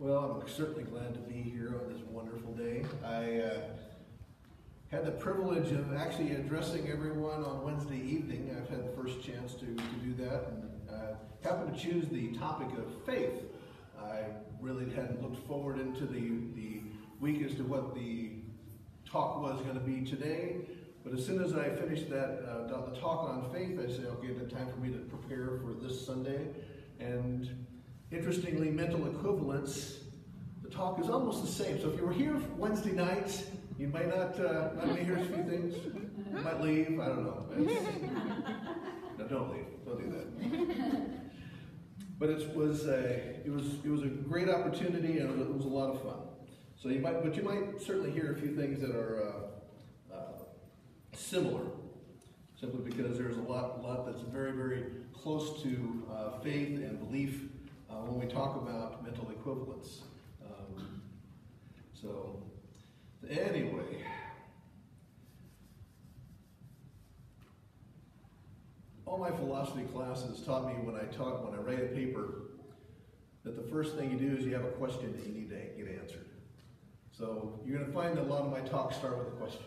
Well, I'm certainly glad to be here on this wonderful day. I had the privilege of actually addressing everyone on Wednesday evening. I've had the first chance to do that, and happened to choose the topic of faith. I really hadn't looked forward into the week as to what the talk was going to be today, but as soon as I finished the talk on faith, I said, okay, it's time for me to prepare for this Sunday. And interestingly, mental equivalence, the talk is almost the same. So if you were here Wednesday nights, you might not hear a few things. You might leave, I don't know. No, don't leave. Don't do that. But it was a great opportunity, and it was a lot of fun. So you might certainly hear a few things that are similar, simply because there's a lot that's very, very close to faith and belief when we talk about mental equivalence. So anyway, all my philosophy classes taught me when I write a paper that the first thing you do is you have a question that you need to get answered. So you're going to find that a lot of my talks start with a question.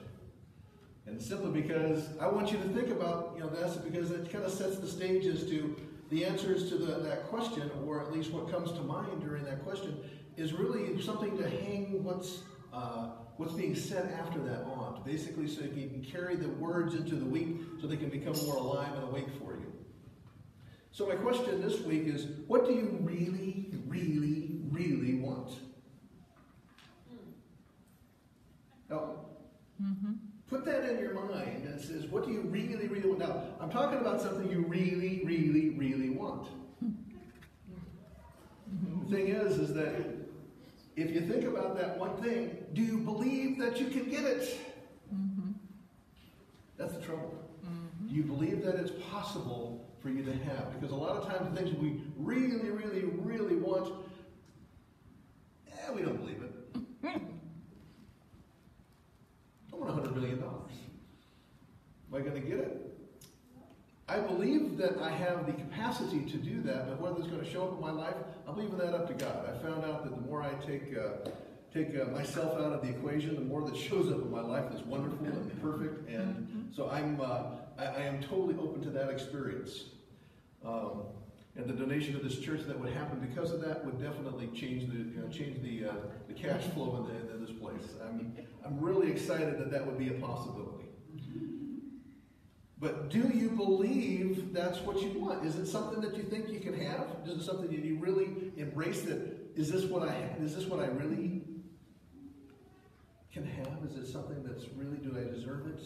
And simply because I want you to think about, that's because it kind of sets the stage as to the answers to that question, or at least what comes to mind during that question, is really something to hang what's being said after that on, to basically so you can carry the words into the week so they can become more alive and awake for you. So my question this week is, what do you really, really, really want? Now, put that in your mind and says, what do you really, really want? Now, I'm talking about something you really, really, really want. The thing is that if you think about that one thing, do you believe that you can get it? That's the trouble. Do you believe that it's possible for you to have? Because a lot of times the things we really, really, really want, we don't believe it. I want $100 million. Am I going to get it? I believe that I have the capacity to do that, but whether it's going to show up in my life, I'm leaving that up to God. I found out that the more I take myself out of the equation, the more that shows up in my life that's wonderful and perfect, and so I am totally open to that experience. And the donation of this church that would happen because of that would definitely change the cash flow in this place. I'm really excited that would be a possibility. But do you believe that's what you want? Is it something that you think you can have? Is it something that you really embrace? That is this what I have? Is this what I really can have? Is it something that's really, do I deserve it?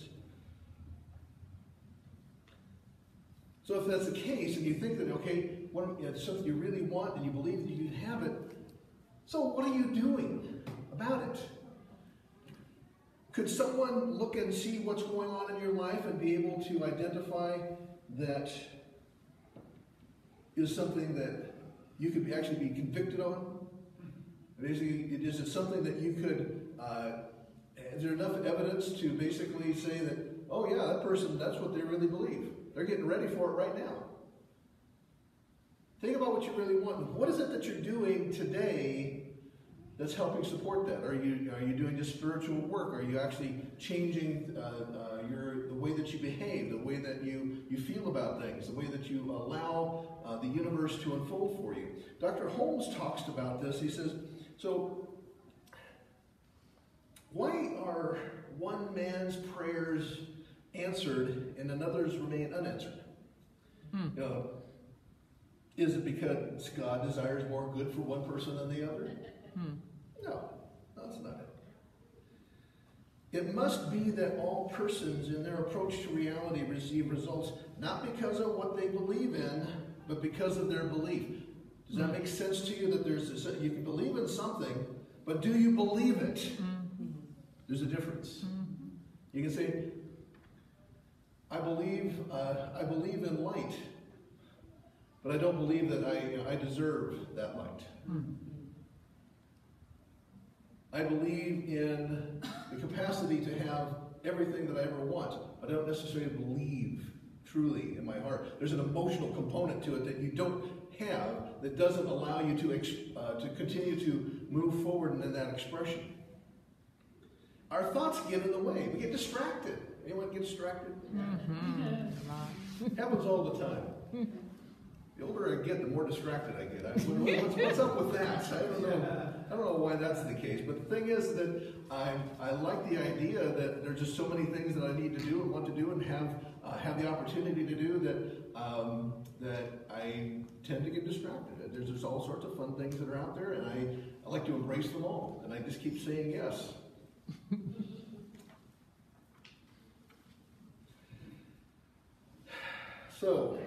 So if that's the case, and you think that, okay, it's something you really want and you believe that you can have it, so what are you doing about it? Could someone look and see what's going on in your life and be able to identify that is something that you could actually be convicted on? Basically, is it something that you could, is there enough evidence to basically say that, oh yeah, that person, that's what they really believe. They're getting ready for it right now. Think about what you really want. What is it that you're doing today that's helping support that? Are you doing just spiritual work? Are you actually changing the way that you behave, the way that you feel about things, the way that you allow the universe to unfold for you? Dr. Holmes talks about this. He says, so why are one man's prayers answered and another's remain unanswered? Is it because God desires more good for one person than the other? No, that's not it. It must be that all persons in their approach to reality receive results not because of what they believe in, but because of their belief. Does that make sense to you? That you can believe in something, but do you believe it? There's a difference. You can say, I believe in light, but I don't believe that I deserve that light. I believe in the capacity to have everything that I ever want, but I don't necessarily believe truly in my heart. There's an emotional component to it that you don't have, that doesn't allow you to continue to move forward in that expression. Our thoughts get in the way. We get distracted. Anyone get distracted? Happens all the time. The older I get, the more distracted I get. What's up with that? I don't know why that's the case. But the thing is that I like the idea that there's just so many things that I need to do and want to do and have the opportunity to do that I tend to get distracted. There's just all sorts of fun things that are out there, and I like to embrace them all. And I just keep saying yes. So,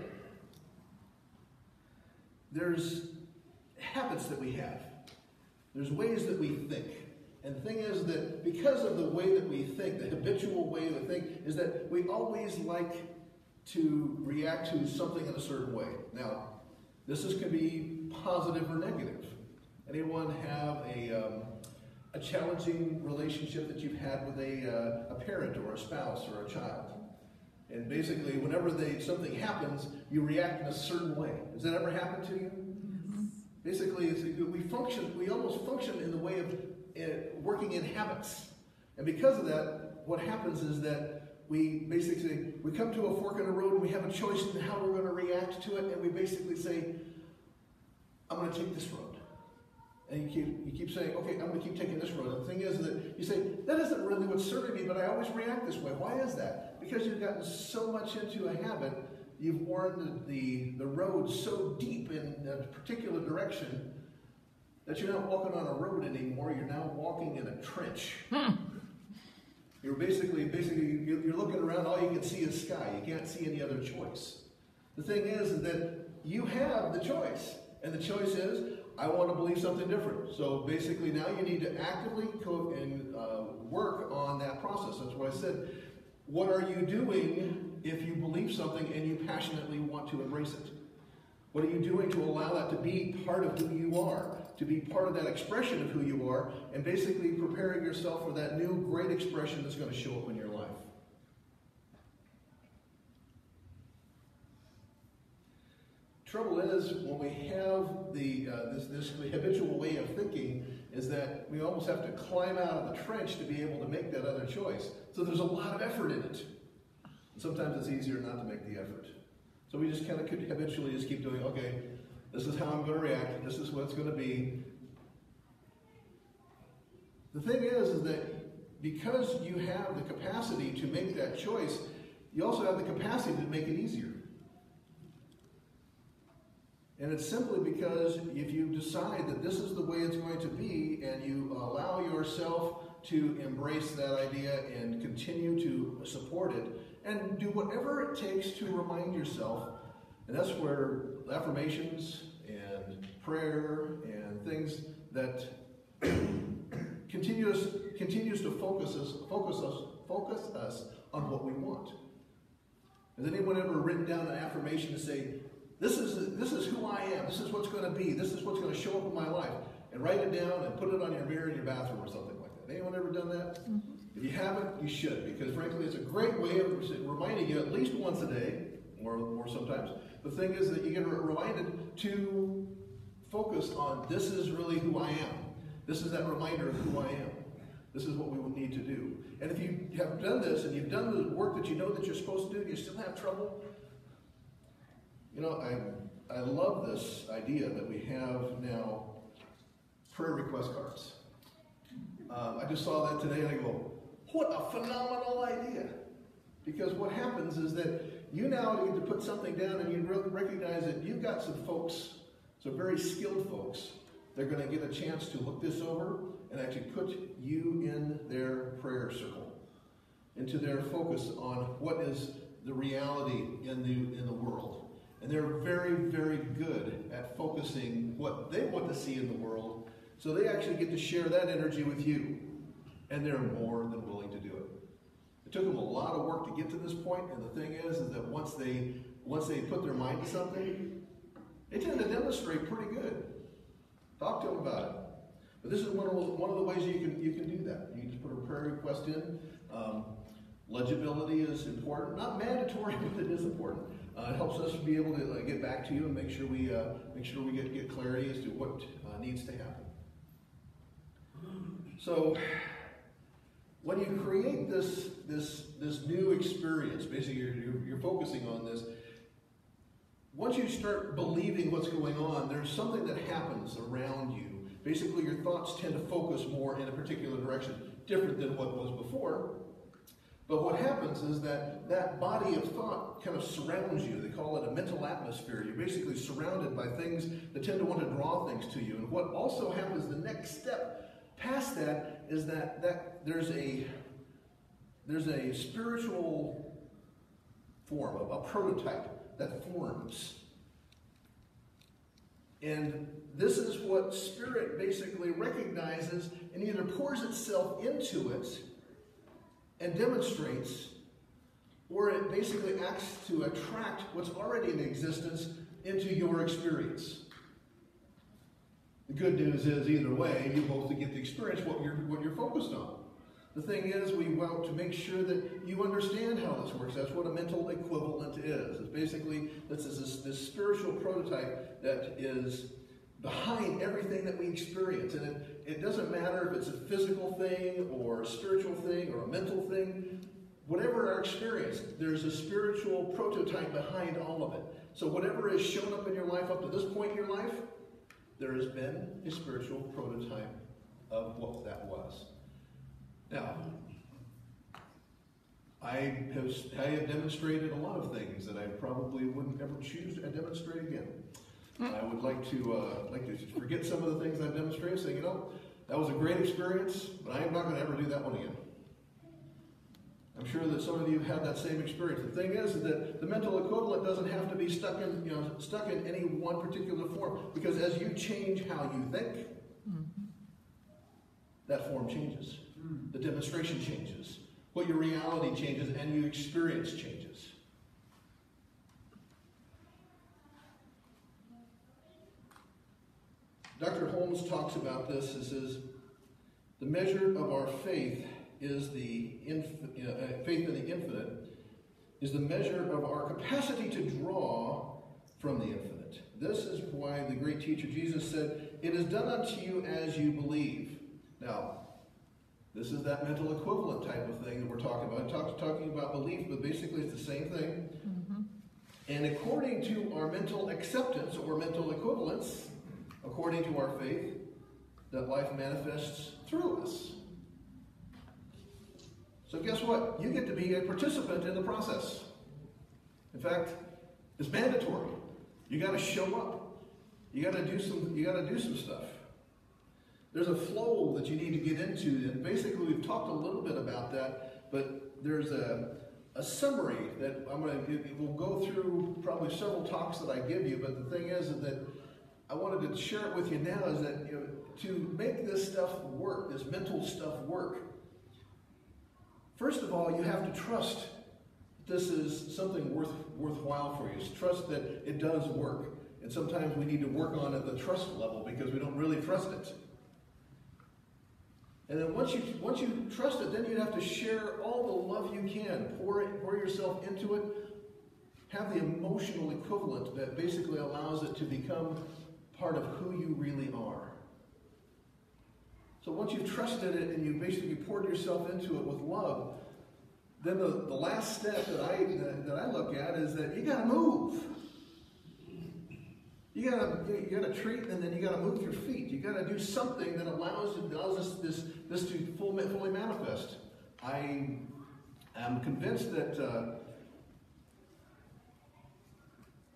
there's habits that we have. There's ways that we think. And the thing is that because of the way that we think, the habitual way to think, is that we always like to react to something in a certain way. Now, this can be positive or negative. Anyone have a challenging relationship that you've had with a parent or a spouse or a child? And basically, whenever something happens, you react in a certain way. Has that ever happened to you? Basically, we almost function in the way of working in habits. And because of that, what happens is that we come to a fork in the road and we have a choice in how we're going to react to it, and we basically say, I'm going to take this road. And you keep saying, okay, I'm going to keep taking this road. And the thing is that you say, that isn't really what's serving me, but I always react this way. Why is that? Because you've gotten so much into a habit, you've worn the road so deep in a particular direction that you're not walking on a road anymore. You're now walking in a trench. You're basically you're looking around, all you can see is sky. You can't see any other choice. The thing is that you have the choice. And the choice is, I want to believe something different. So basically now you need to actively work on that process. That's what I said. What are you doing if you believe something and you passionately want to embrace it? What are you doing to allow that to be part of who you are? To be part of that expression of who you are, and basically preparing yourself for that new great expression that's going to show up in your life. Trouble is, when we have this habitual way of thinking, is that we almost have to climb out of the trench to be able to make that other choice. So there's a lot of effort in it. And sometimes it's easier not to make the effort. So we just kind of habitually just keep doing, okay, this is how I'm going to react. This is what it's going to be. The thing is that because you have the capacity to make that choice, you also have the capacity to make it easier. And it's simply because if you decide that this is the way it's going to be, and you allow yourself to embrace that idea and continue to support it, and do whatever it takes to remind yourself, and that's where affirmations and prayer and things that continues to focus us on what we want. Has anyone ever written down an affirmation to say, this is who I am, this is what's going to be, this is what's going to show up in my life, and write it down and put it on your mirror in your bathroom or something like that? Anyone ever done that? Mm-hmm. If you haven't, you should, because frankly it's a great way of reminding you at least once a day, or sometimes. The thing is that you get reminded to focus on, this is really who I am. This is that reminder of who I am. This is what we would need to do. And if you have done this, and you've done the work that you know that you're supposed to do, and you still have trouble, you know, I love this idea that we have now prayer request cards. I just saw that today and I go, what a phenomenal idea. Because what happens is that you now need to put something down and you really recognize that you've got some folks, some very skilled folks, they're going to get a chance to look this over and actually put you in their prayer circle, into their focus on what is the reality in the world. And they're very, very good at focusing what they want to see in the world, so they actually get to share that energy with you. And they're more than willing to do it. It took them a lot of work to get to this point, and the thing is that once they put their mind to something, they tend to demonstrate pretty good. Talk to them about it. But this is one of the ways you can do that. You can just put a prayer request in. Legibility is important, not mandatory, but it is important. It helps us be able to get back to you and make sure we get clarity as to what needs to happen. So when you create this new experience, basically you're focusing on this. Once you start believing what's going on, there's something that happens around you. Basically, your thoughts tend to focus more in a particular direction, different than what was before. But what happens is that that body of thought kind of surrounds you. They call it a mental atmosphere. You're basically surrounded by things that tend to want to draw things to you. And what also happens, the next step past that, is that there's a spiritual form, a prototype that forms. And this is what spirit basically recognizes and either pours itself into it and demonstrates, or it basically acts to attract what's already in existence into your experience. The good news is, either way, you both get to experience what you're focused on. The thing is, we want to make sure that you understand how this works. That's what a mental equivalent is. It's basically this spiritual prototype that is behind everything that we experience. And it doesn't matter if it's a physical thing or a spiritual thing or a mental thing. Whatever our experience, there's a spiritual prototype behind all of it. So whatever has shown up in your life up to this point in your life, there has been a spiritual prototype of what that was. Now, I have demonstrated a lot of things that I probably wouldn't ever choose to demonstrate again. I would like to forget some of the things I've demonstrated, saying, that was a great experience, but I am not going to ever do that one again. I'm sure that some of you have had that same experience. The thing is that the mental equivalent doesn't have to be stuck in any one particular form, because as you change how you think, that form changes. The demonstration changes. What your reality changes and your experience changes. Dr. Holmes talks about this. He says, the measure of our faith is faith in the infinite is the measure of our capacity to draw from the infinite. This is why the great teacher Jesus said, it is done unto you as you believe. Now, this is that mental equivalent type of thing that we're talking about. Talking about belief, but basically it's the same thing. And according to our mental acceptance or mental equivalence, according to our faith, that life manifests through us. So guess what? You get to be a participant in the process. In fact, it's mandatory. You got to show up. You got to do some stuff. There's a flow that you need to get into, and basically we've talked a little bit about that, but there's a summary that we'll go through probably several talks that I give you, but the thing is that I wanted to share it with you now is that to make this stuff work, this mental stuff work, first of all, you have to trust this is something worthwhile for you. Trust that it does work. And sometimes we need to work on at the trust level because we don't really trust it. And then once you trust it, then you have to share all the love you can. Pour yourself into it. Have the emotional equivalent that basically allows it to become part of who you really are. So once you've trusted it and you've basically poured yourself into it with love, then the last step that I look at is that you got to move. You gotta treat, and then you gotta move your feet. You gotta do something that allows this to fully manifest. I am convinced that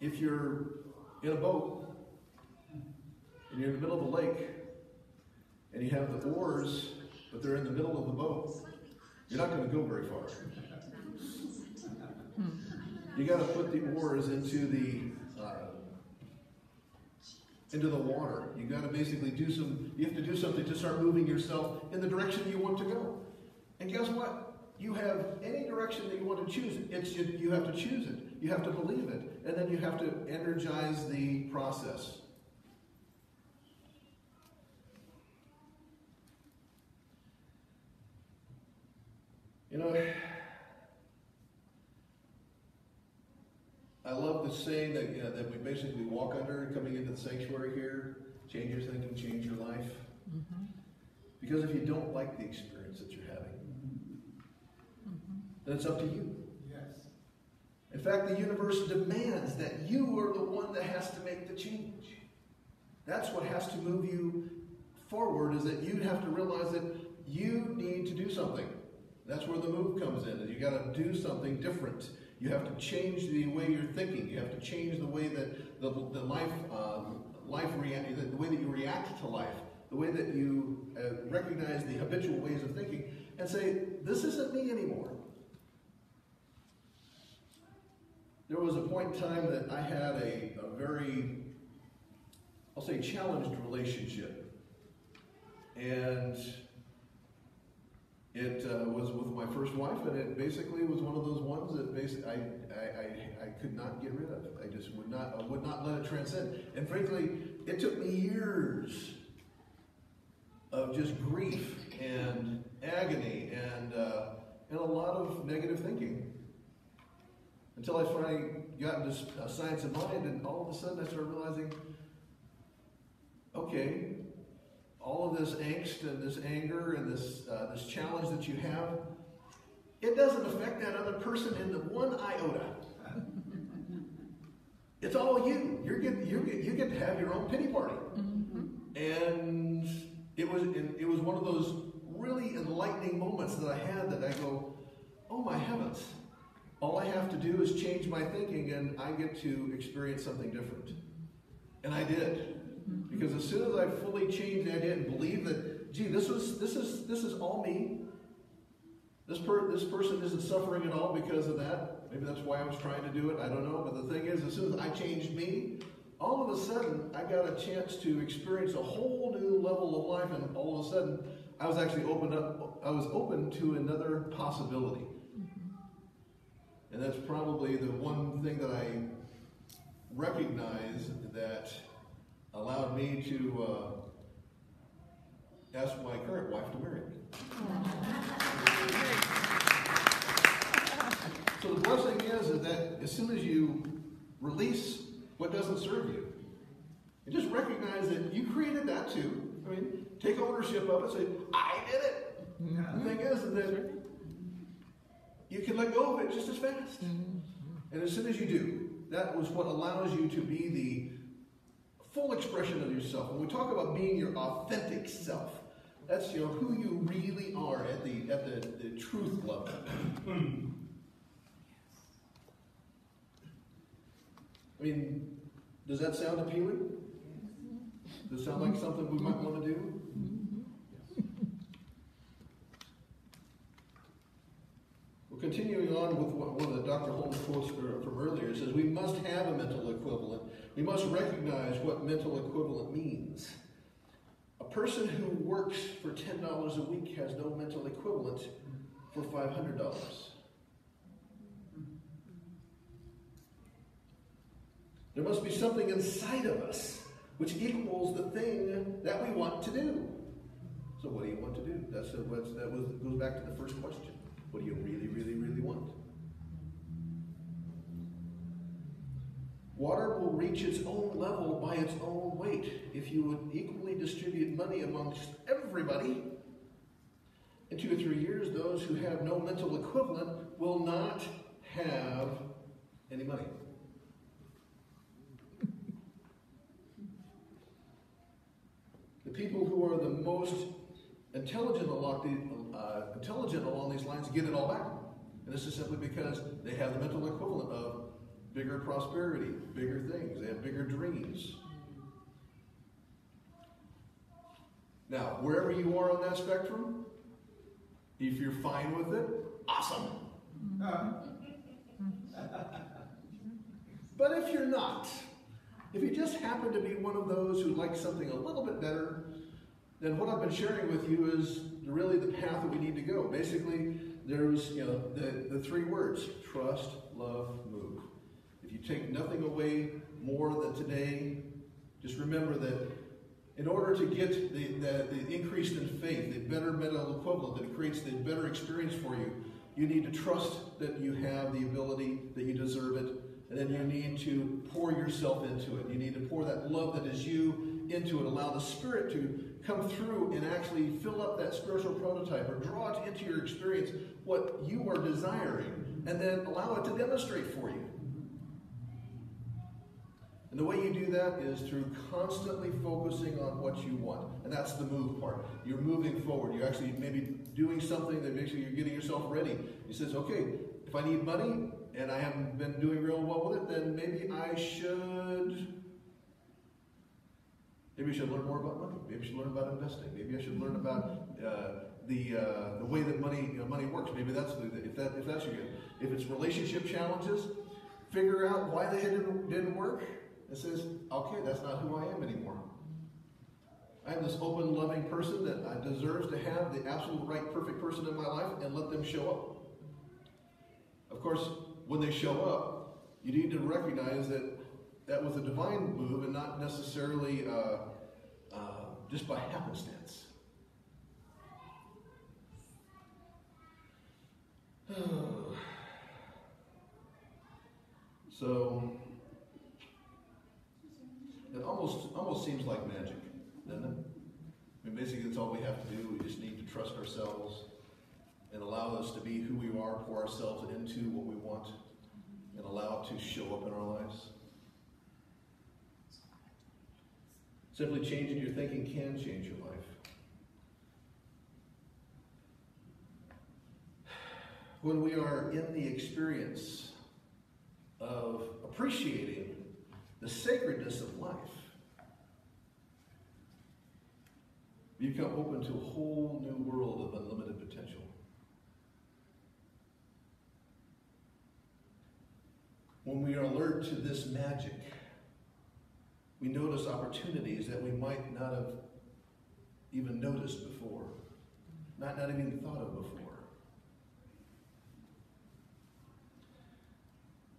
if you're in a boat and you're in the middle of the lake and you have the oars, but they're in the middle of the boat, you're not going to go very far. You got to put the oars into the water. You got to basically you have to do something to start moving yourself in the direction you want to go. And guess what? You have any direction that you want to choose. You have to choose it. You have to believe it. And then you have to energize the process. I love the saying that that we basically walk under coming into the sanctuary here. Change your thinking, change your life. Because if you don't like the experience that you're having, then it's up to you. Yes. In fact, the universe demands that you are the one that has to make the change. That's what has to move you forward, is that you have to realize that you need to do something. That's where the move comes in. You got to do something different. You have to change the way you're thinking. You have to change the way that the way that you react to life, the way that you recognize the habitual ways of thinking, and say, "This isn't me anymore." There was a point in time that I had a very, I'll say, challenged relationship, and it was with my first wife, and it basically was one of those ones that basically I could not get rid of. I just would not let it transcend. And frankly, it took me years of just grief and agony and a lot of negative thinking until I finally got into science of mind, and all of a sudden I started realizing, okay, all of this angst and this anger and this challenge that you have, it doesn't affect that other person in the one iota. It's all you. You get to have your own pity party. And it was one of those really enlightening moments that I had that I go, oh my heavens, all I have to do is change my thinking and I get to experience something different. And I did. Because as soon as I fully changed the idea and believed that, gee, this is all me. This person isn't suffering at all because of that. Maybe that's why I was trying to do it. I don't know. But the thing is, as soon as I changed me, all of a sudden I got a chance to experience a whole new level of life, and all of a sudden I was actually open to another possibility. And that's probably the one thing that I recognize that allowed me to ask my current wife to marry me. So the blessing is that as soon as you release what doesn't serve you, and just recognize that you created that too. I mean, take ownership of it, say, I did it. The thing is that you can let go of it just as fast. And as soon as you do, that was what allows you to be the full expression of yourself. When we talk about being your authentic self, that's who you really are at the truth level. I mean, does that sound appealing? Does it sound like something we might want to do? Well, continuing on with one of the Dr. Holmes quotes from earlier, it says, we must have a mental equivalent. We must recognize what mental equivalent means. A person who works for $10 a week has no mental equivalent for $500. There must be something inside of us which equals the thing that we want to do. So what do you want to do? That goes back to the first question. What do you really, really, really want? Water will reach its own level by its own weight. If you would equally distribute money amongst everybody, in 2 or 3 years, those who have no mental equivalent will not have any money. The people who are the most intelligent along these lines get it all back. And this is simply because they have the mental equivalent of bigger prosperity, bigger things. They have bigger dreams. Now, wherever you are on that spectrum, if you're fine with it, awesome. But if you're not, if you just happen to be one of those who like something a little bit better, then what I've been sharing with you is really the path that we need to go. Basically, there's the 3 words: trust, love, move. If you take nothing away more than today, just remember that in order to get the increase in faith, the better mental equivalent that creates the better experience for you, you need to trust that you have the ability, that you deserve it, and then you need to pour yourself into it. You need to pour that love that is you into it. Allow the Spirit to come through and actually fill up that spiritual prototype or draw it into your experience what you are desiring, and then allow it to demonstrate for you. And the way you do that is through constantly focusing on what you want. And that's the move part. You're moving forward. You're actually maybe doing something that makes you're getting yourself ready. He says, okay, if I need money and I haven't been doing real well with it, then maybe I should learn more about money. Maybe I should learn about investing. Maybe I should learn about the way that money works. Maybe that's if that's your good. If it's relationship challenges, figure out why they didn't work. It says, okay, that's not who I am anymore. I'm this open, loving person that deserves to have the absolute right, perfect person in my life, and let them show up. Of course, when they show up, you need to recognize that that was a divine move and not necessarily just by happenstance. So it almost seems like magic, doesn't it? I mean, basically that's all we have to do. We just need to trust ourselves and allow us to be who we are, pour ourselves into what we want, and allow it to show up in our lives. Simply changing your thinking can change your life. When we are in the experience of appreciating the sacredness of life, you become open to a whole new world of unlimited potential. When we are alert to this magic, we notice opportunities that we might not have even noticed before, not even thought of before.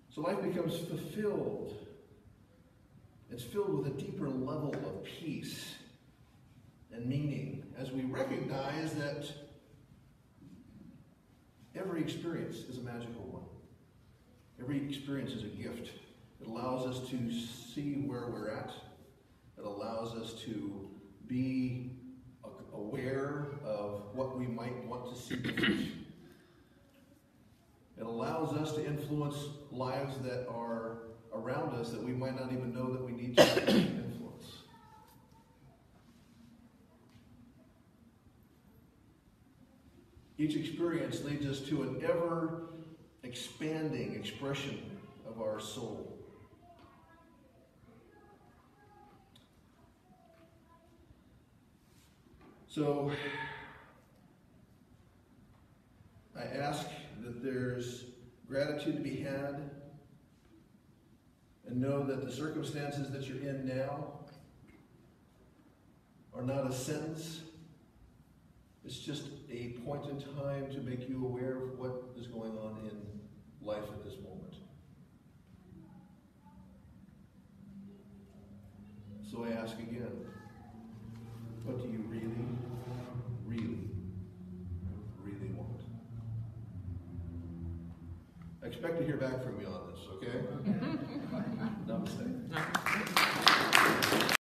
So life becomes fulfilled. It's filled with a deeper level of peace and meaning as we recognize that every experience is a magical one. Every experience is a gift. It allows us to see where we're at. It allows us to be aware of what we might want to see different. It allows us to influence lives that are around us that we might not even know that we need to influence. Each experience leads us to an ever-expanding expression of our soul. So, I ask that there's gratitude to be had, and know that the circumstances that you're in now are not a sentence. It's just a point in time to make you aware of what is going on in life at this moment. So I ask again, what do you really, really, really want? I expect to hear back from you on this, okay? Namaste.